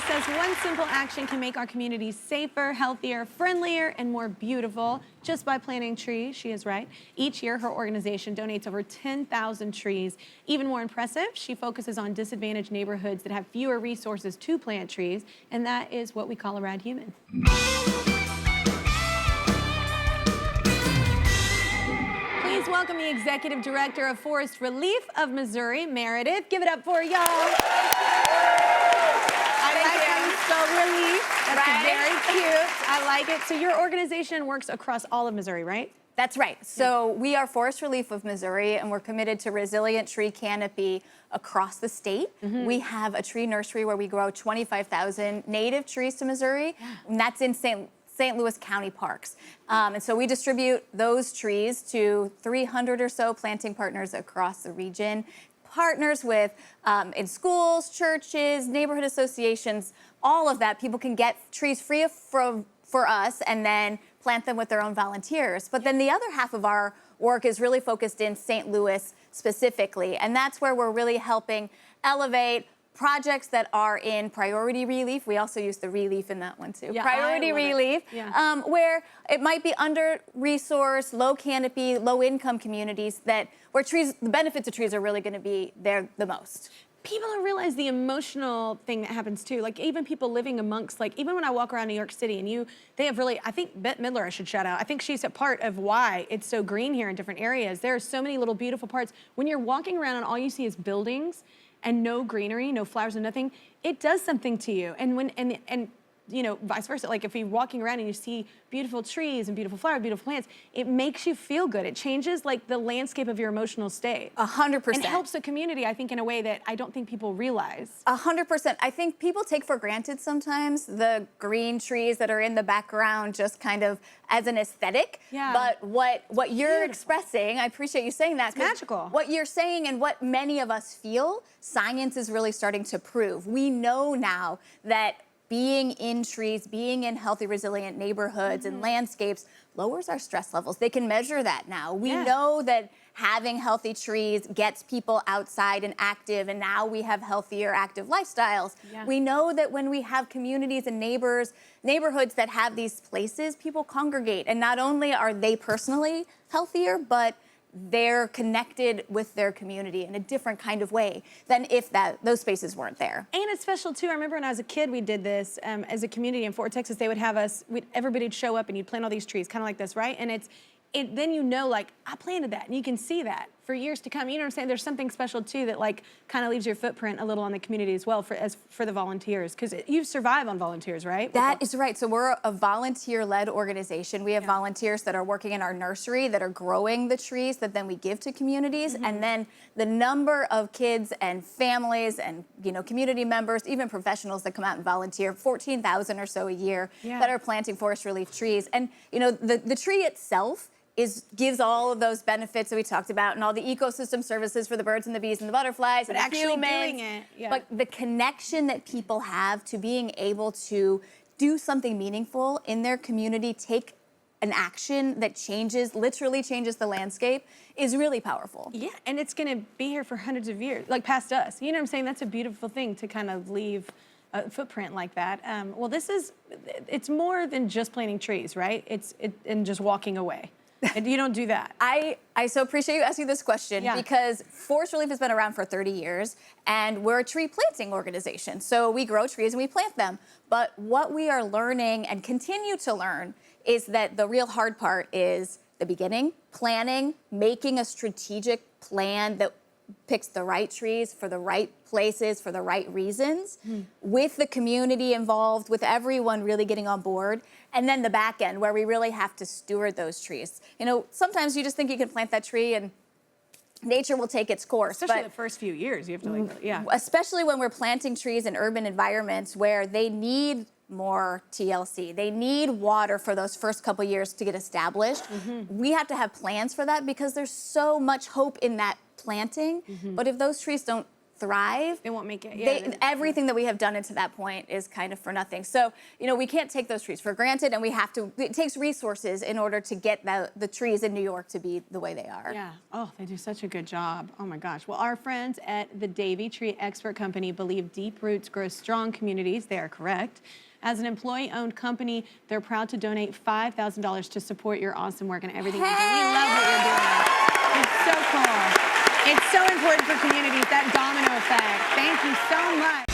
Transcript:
says one simple action can make our communities safer, healthier, friendlier, and more beautiful just by planting trees. She is right. Each year, her organization donates over 10,000 trees. Even more impressive, she focuses on disadvantaged neighborhoods that have fewer resources to plant trees, and that is what we call a rad human. Please welcome the Executive Director of Forest ReLeaf of Missouri, Meredith. Give it up for y'all. So ReLeaf, that's very cute. I like it. So your organization works across all of Missouri, right? That's right. So we are Forest ReLeaf of Missouri, and we're committed to resilient tree canopy across the state. We have a tree nursery where we grow 25,000 native trees to Missouri, and that's in St. Louis County parks. And so we distribute those trees to 300 or so planting partners across the region. Partners with in schools, churches, neighborhood associations, all of that. People can get trees free for us and then plant them with their own volunteers. But then the other half of our work is really focused in St. Louis specifically. And that's where we're really helping elevate projects that are in priority relief. We also use the ReLeaf in that one too. Yeah, priority relief, where it might be under-resourced, low canopy, low-income communities where trees, the benefits of trees are really going to be there the most. People don't realize the emotional thing that happens too. Like even people living amongst, like even when I walk around New York City and they have really, I think Bette Midler I should shout out. I think she's a part of why it's so green here in different areas. There are so many little beautiful parts. When you're walking around and all you see is buildings and no greenery, no flowers, no nothing, it does something to you. And you know, vice versa. Like if you're walking around and you see beautiful trees and beautiful flowers, beautiful plants, it makes you feel good. It changes like the landscape of your emotional state. 100%. And helps the community, I think, in a way that I don't think people realize. 100%. I think people take for granted sometimes the green trees that are in the background just kind of as an aesthetic. Yeah. But what you're expressing, I appreciate you saying that. It's magical. What you're saying and what many of us feel, science is really starting to prove. We know now that being in trees, being in healthy, resilient neighborhoods and landscapes lowers our stress levels. They can measure that now. We know that having healthy trees gets people outside and active, and now we have healthier, active lifestyles. We know that when we have communities and neighborhoods that have these places, people congregate, and not only are they personally healthier, but they're connected with their community in a different kind of way than if those spaces weren't there. And it's special too. I remember when I was a kid, we did this as a community in Fort Texas. They would have us, everybody'd show up and you'd plant all these trees, kind of like this, right? And then you know, like, I planted that, and you can see that for years to come. You know what I'm saying? There's something special too that like kind of leaves your footprint a little on the community as well for the volunteers, because you survive on volunteers, right? That is right. So we're a volunteer-led organization. We have volunteers that are working in our nursery that are growing the trees that then we give to communities, and then the number of kids and families and community members, even professionals that come out and volunteer, 14,000 or so a year that are planting Forest ReLeaf trees. And the tree itself gives all of those benefits that we talked about and all the ecosystem services for the birds and the bees and the butterflies and actually humans. doing it. But the connection that people have to being able to do something meaningful in their community, take an action that literally changes the landscape, is really powerful. Yeah, and it's gonna be here for hundreds of years, like past us. You know what I'm saying? That's a beautiful thing to kind of leave a footprint like that. Well, it's more than just planting trees, right? And just walking away. And you don't do that. I so appreciate you asking this question because Forest ReLeaf has been around for 30 years and we're a tree planting organization. So we grow trees and we plant them. But what we are learning and continue to learn is that the real hard part is the beginning, planning, making a strategic plan that picks the right trees for the right places for the right reasons, with the community involved, with everyone really getting on board, and then the back end where we really have to steward those trees. Sometimes you just think you can plant that tree and nature will take its course. Especially the first few years, you have to especially when we're planting trees in urban environments where they need more TLC. They need water for those first couple years to get established. We have to have plans for that because there's so much hope in that planting. But if those trees don't thrive, They won't make it. Yeah, everything that we have done into that point is kind of for nothing. So, you know, we can't take those trees for granted, and we have to, it takes resources in order to get the trees in New York to be the way they are. Yeah. Oh, they do such a good job. Oh my gosh. Well, our friends at the Davy Tree Expert Company believe deep roots grow strong communities. They are correct. As an employee-owned company, they're proud to donate $5,000 to support your awesome work and everything you do. We love what you're doing. It's so cool. It's so important for communities, that domino effect. Thank you so much.